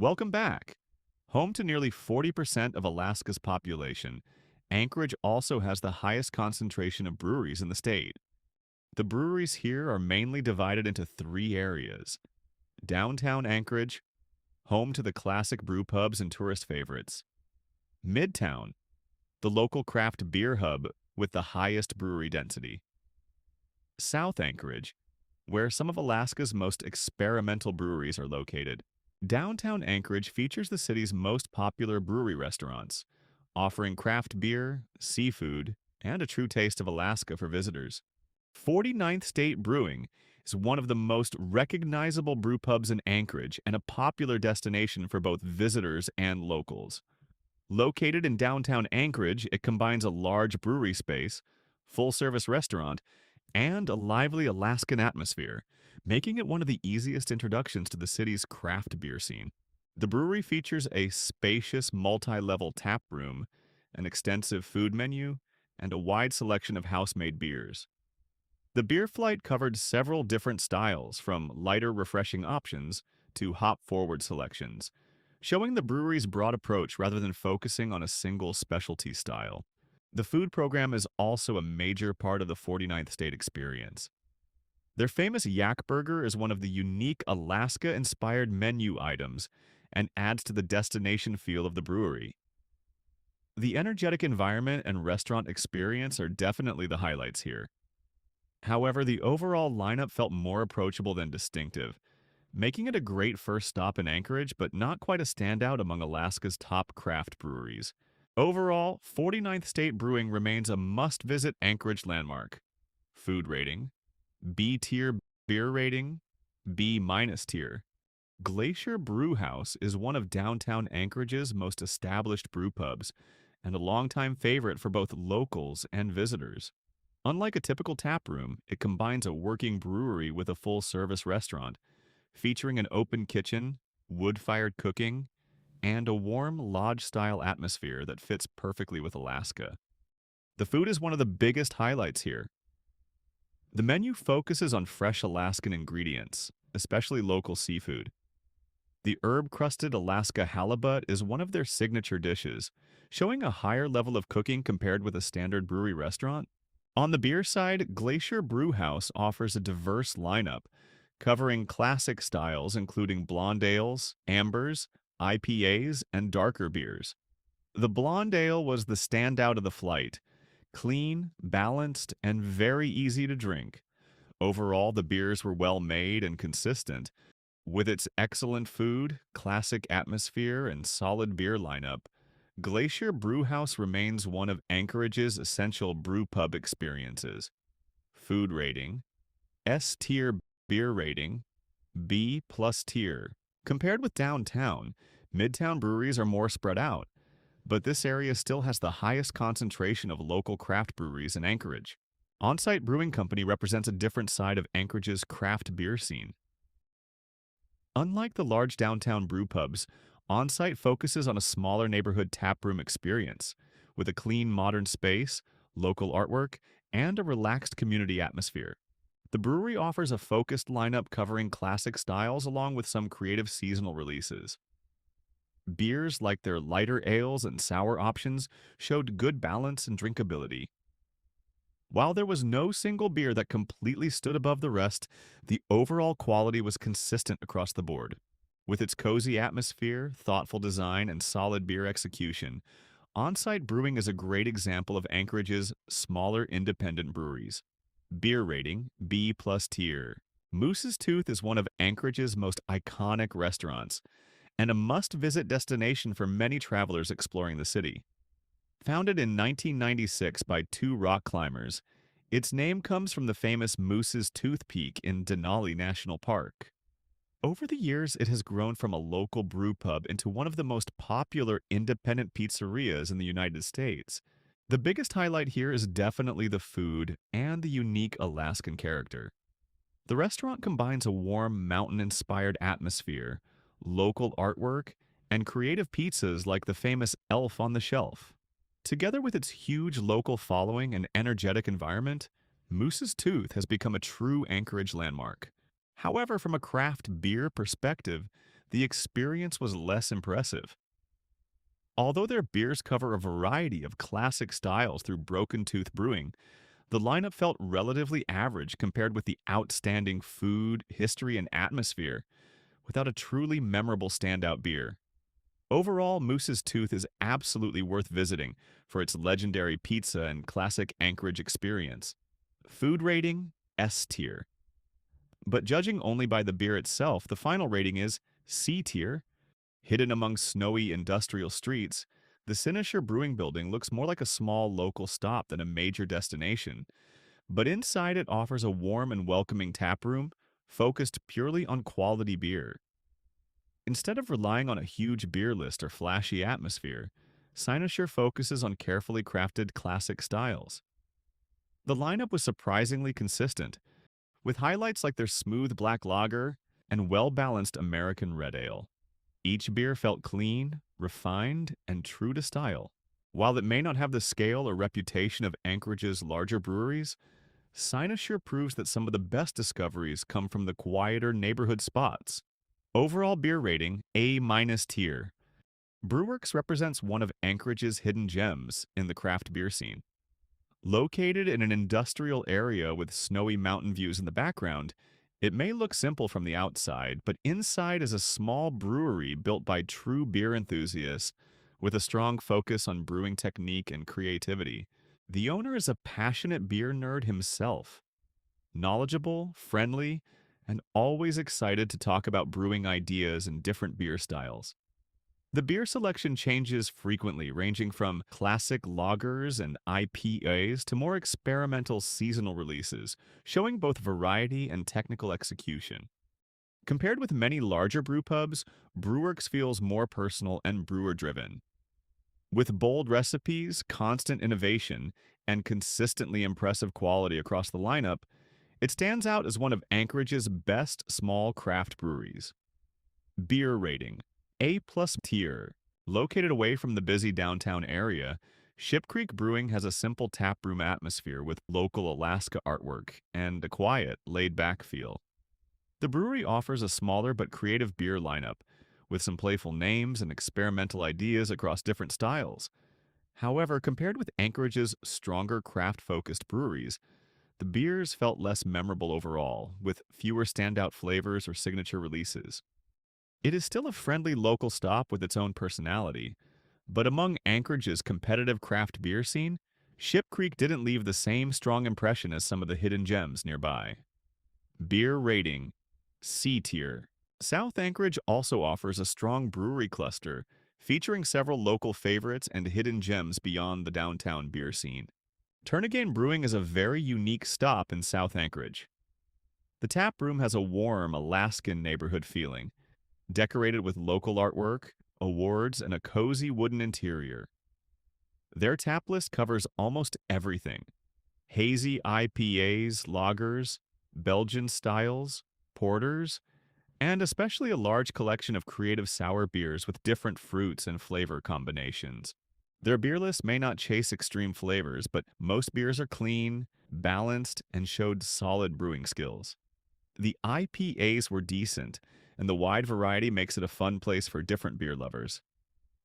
Welcome back. Home to nearly 40% of Alaska's population, Anchorage also has the highest concentration of breweries in the state. The breweries here are mainly divided into three areas: downtown Anchorage, home to the classic brew pubs and tourist favorites; Midtown, the local craft beer hub with the highest brewery density; South Anchorage, where some of Alaska's most experimental breweries are located. Downtown Anchorage features the city's most popular brewery restaurants, offering craft beer, seafood, and a true taste of Alaska for visitors. 49th State Brewing is one of the most recognizable brew pubs in Anchorage and a popular destination for both visitors and locals. Located in downtown Anchorage, it combines a large brewery space, full-service restaurant, and a lively Alaskan atmosphere, making it one of the easiest introductions to the city's craft beer scene. The brewery features a spacious multi-level tap room, an extensive food menu, and a wide selection of house-made beers. The beer flight covered several different styles, from lighter, refreshing options to hop-forward selections, showing the brewery's broad approach rather than focusing on a single specialty style. The food program is also a major part of the 49th State experience. Their famous Yak Burger is one of the unique Alaska-inspired menu items and adds to the destination feel of the brewery. The energetic environment and restaurant experience are definitely the highlights here. However, the overall lineup felt more approachable than distinctive, making it a great first stop in Anchorage, but not quite a standout among Alaska's top craft breweries. Overall, 49th State Brewing remains a must-visit Anchorage landmark. Food rating: B-tier. Beer rating: B- tier. Glacier Brewhouse is one of downtown Anchorage's most established brew pubs, and a longtime favorite for both locals and visitors. Unlike a typical tap room, it combines a working brewery with a full-service restaurant, featuring an open kitchen, wood-fired cooking, and a warm lodge-style atmosphere that fits perfectly with Alaska. The food is one of the biggest highlights here. The menu focuses on fresh Alaskan ingredients, especially local seafood. The herb-crusted Alaska halibut is one of their signature dishes, showing a higher level of cooking compared with a standard brewery restaurant. On the beer side, Glacier Brewhouse offers a diverse lineup, covering classic styles including blonde ales, ambers, IPAs, and darker beers. The blonde ale was the standout of the flight: clean, balanced, and very easy to drink. Overall, the beers were well made and consistent. With its excellent food, classic atmosphere, and solid beer lineup, Glacier Brewhouse remains one of Anchorage's essential brew pub experiences. Food rating: S-tier. Beer rating: B+ tier. Compared with downtown, Midtown breweries are more spread out, but this area still has the highest concentration of local craft breweries in Anchorage. Onsite Brewing Company represents a different side of Anchorage's craft beer scene. Unlike the large downtown brew pubs, Onsite focuses on a smaller neighborhood taproom experience, with a clean, modern space, local artwork, and a relaxed community atmosphere. The brewery offers a focused lineup covering classic styles along with some creative seasonal releases. Beers, like their lighter ales and sour options, showed good balance and drinkability. While there was no single beer that completely stood above the rest, the overall quality was consistent across the board. With its cozy atmosphere, thoughtful design, and solid beer execution, Onsite Brewing is a great example of Anchorage's smaller independent breweries. Beer rating: B+ tier. Moose's Tooth is one of Anchorage's most iconic restaurants, and a must-visit destination for many travelers exploring the city. Founded in 1996 by two rock climbers, its name comes from the famous Moose's Tooth Peak in Denali National Park. Over the years, it has grown from a local brew pub into one of the most popular independent pizzerias in the United States. The biggest highlight here is definitely the food and the unique Alaskan character. The restaurant combines a warm, mountain-inspired atmosphere, local artwork, and creative pizzas like the famous Elf on the Shelf. Together with its huge local following and energetic environment, Moose's Tooth has become a true Anchorage landmark. However, from a craft beer perspective, the experience was less impressive. Although their beers cover a variety of classic styles through Broken Tooth Brewing, the lineup felt relatively average compared with the outstanding food, history, and atmosphere, without a truly memorable standout beer. Overall, Moose's Tooth is absolutely worth visiting for its legendary pizza and classic Anchorage experience. Food rating, S tier. But judging only by the beer itself, the final rating is C tier. Hidden among snowy industrial streets, the Cynosure Brewing building looks more like a small local stop than a major destination, but inside it offers a warm and welcoming taproom focused purely on quality beer. Instead of relying on a huge beer list or flashy atmosphere, Cynosure focuses on carefully crafted classic styles. The lineup was surprisingly consistent, with highlights like their smooth black lager and well-balanced American red ale. Each beer felt clean, refined, and true to style. While it may not have the scale or reputation of Anchorage's larger breweries, Cynosure proves that some of the best discoveries come from the quieter neighborhood spots. Overall beer rating, A- tier. Brewerks represents one of Anchorage's hidden gems in the craft beer scene. Located in an industrial area with snowy mountain views in the background, it may look simple from the outside, but inside is a small brewery built by true beer enthusiasts with a strong focus on brewing technique and creativity. The owner is a passionate beer nerd himself, knowledgeable, friendly, and always excited to talk about brewing ideas and different beer styles. The beer selection changes frequently, ranging from classic lagers and IPAs to more experimental seasonal releases, showing both variety and technical execution. Compared with many larger brewpubs, Brewerks feels more personal and brewer-driven. With bold recipes, constant innovation, and consistently impressive quality across the lineup, it stands out as one of Anchorage's best small craft breweries. Beer rating, A+ tier. Located away from the busy downtown area, Ship Creek Brewing has a simple taproom atmosphere with local Alaska artwork and a quiet, laid-back feel. The brewery offers a smaller but creative beer lineup, with some playful names and experimental ideas across different styles. However, compared with Anchorage's stronger craft-focused breweries, the beers felt less memorable overall, with fewer standout flavors or signature releases. It is still a friendly local stop with its own personality, but among Anchorage's competitive craft beer scene, Ship Creek didn't leave the same strong impression as some of the hidden gems nearby. Beer rating, C tier. South Anchorage also offers a strong brewery cluster, featuring several local favorites and hidden gems beyond the downtown beer scene. Turnagain Brewing is a very unique stop in South Anchorage. The tap room has a warm, Alaskan neighborhood feeling, decorated with local artwork, awards, and a cozy wooden interior. Their tap list covers almost everything: hazy IPAs, lagers, Belgian styles, porters, and especially a large collection of creative sour beers with different fruits and flavor combinations. Their beer list may not chase extreme flavors, but most beers are clean, balanced, and showed solid brewing skills. The IPAs were decent, and the wide variety makes it a fun place for different beer lovers.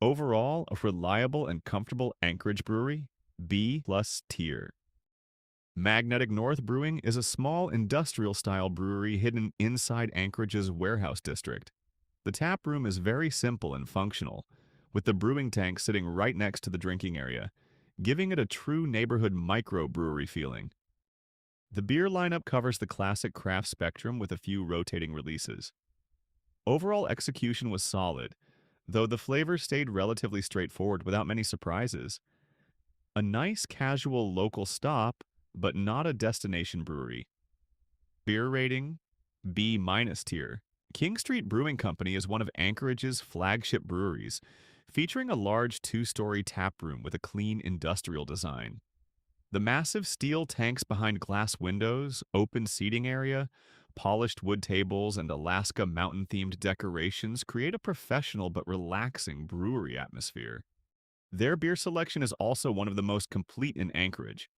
Overall, a reliable and comfortable Anchorage brewery, B+ tier. Magnetic North Brewing is a small industrial-style brewery hidden inside Anchorage's warehouse district. The tap room is very simple and functional, with the brewing tank sitting right next to the drinking area, giving it a true neighborhood microbrewery feeling. The beer lineup covers the classic craft spectrum with a few rotating releases. Overall execution was solid, though the flavors stayed relatively straightforward without many surprises. A nice casual local stop, but not a destination brewery. Beer rating, B- tier. King Street Brewing Company is one of Anchorage's flagship breweries, featuring a large two-story tap room with a clean industrial design. The massive steel tanks behind glass windows, open seating area, polished wood tables, and Alaska mountain-themed decorations create a professional but relaxing brewery atmosphere. Their beer selection is also one of the most complete in Anchorage.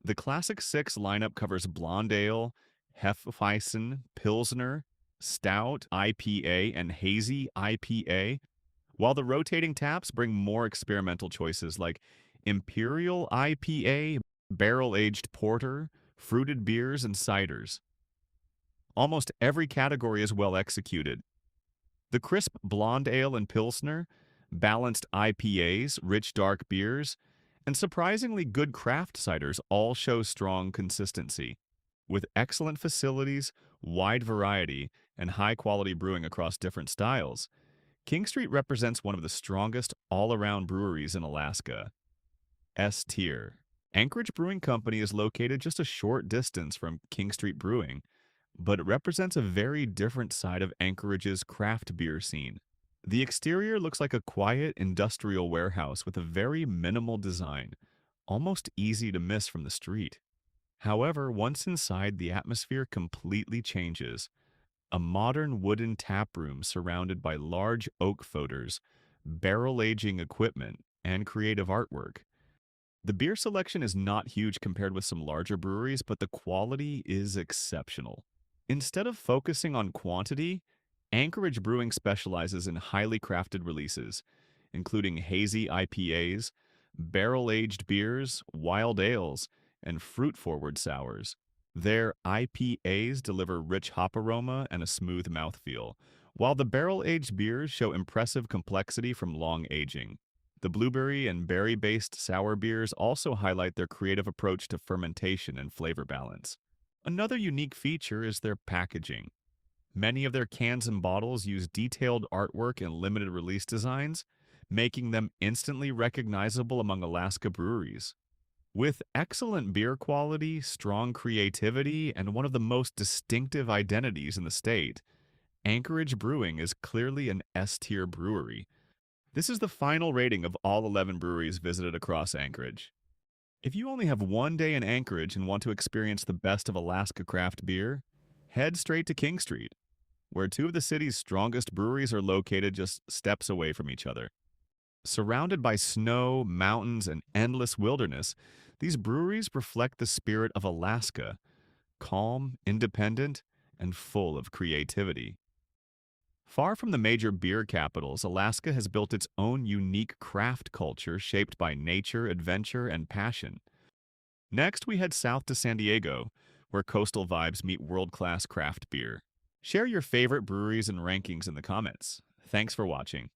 The Classic Six lineup covers Blonde Ale, Hefeweizen, Pilsner, Stout IPA, and Hazy IPA, while the rotating taps bring more experimental choices like Imperial IPA, barrel-aged porter, fruited beers, and ciders. Almost every category is well executed. The crisp blonde ale and pilsner, balanced IPAs, rich dark beers, and surprisingly good craft ciders all show strong consistency. With excellent facilities, wide variety, and high-quality brewing across different styles, King Street represents one of the strongest all-around breweries in Alaska. S tier. Anchorage Brewing Company is located just a short distance from King Street Brewing, but it represents a very different side of Anchorage's craft beer scene. The exterior looks like a quiet industrial warehouse with a very minimal design, almost easy to miss from the street. However, once inside, the atmosphere completely changes. A modern wooden taproom surrounded by large oak photos, barrel aging equipment, and creative artwork. The beer selection is not huge compared with some larger breweries, but the quality is exceptional. Instead of focusing on quantity, Anchorage Brewing specializes in highly crafted releases, including hazy IPAs, barrel-aged beers, wild ales, and fruit-forward sours. Their IPAs deliver rich hop aroma and a smooth mouthfeel, while the barrel-aged beers show impressive complexity from long aging. The blueberry and berry-based sour beers also highlight their creative approach to fermentation and flavor balance. Another unique feature is their packaging. Many of their cans and bottles use detailed artwork and limited release designs, making them instantly recognizable among Alaska breweries. With excellent beer quality, strong creativity, and one of the most distinctive identities in the state, Anchorage Brewing is clearly an S-tier brewery. This is the final rating of all 11 breweries visited across Anchorage. If you only have one day in Anchorage and want to experience the best of Alaska craft beer, head straight to King Street, where two of the city's strongest breweries are located just steps away from each other. Surrounded by snow, mountains, and endless wilderness, these breweries reflect the spirit of Alaska, calm, independent, and full of creativity. Far from the major beer capitals, Alaska has built its own unique craft culture shaped by nature, adventure, and passion. Next, we head south to San Diego, where coastal vibes meet world-class craft beer. Share your favorite breweries and rankings in the comments. Thanks for watching.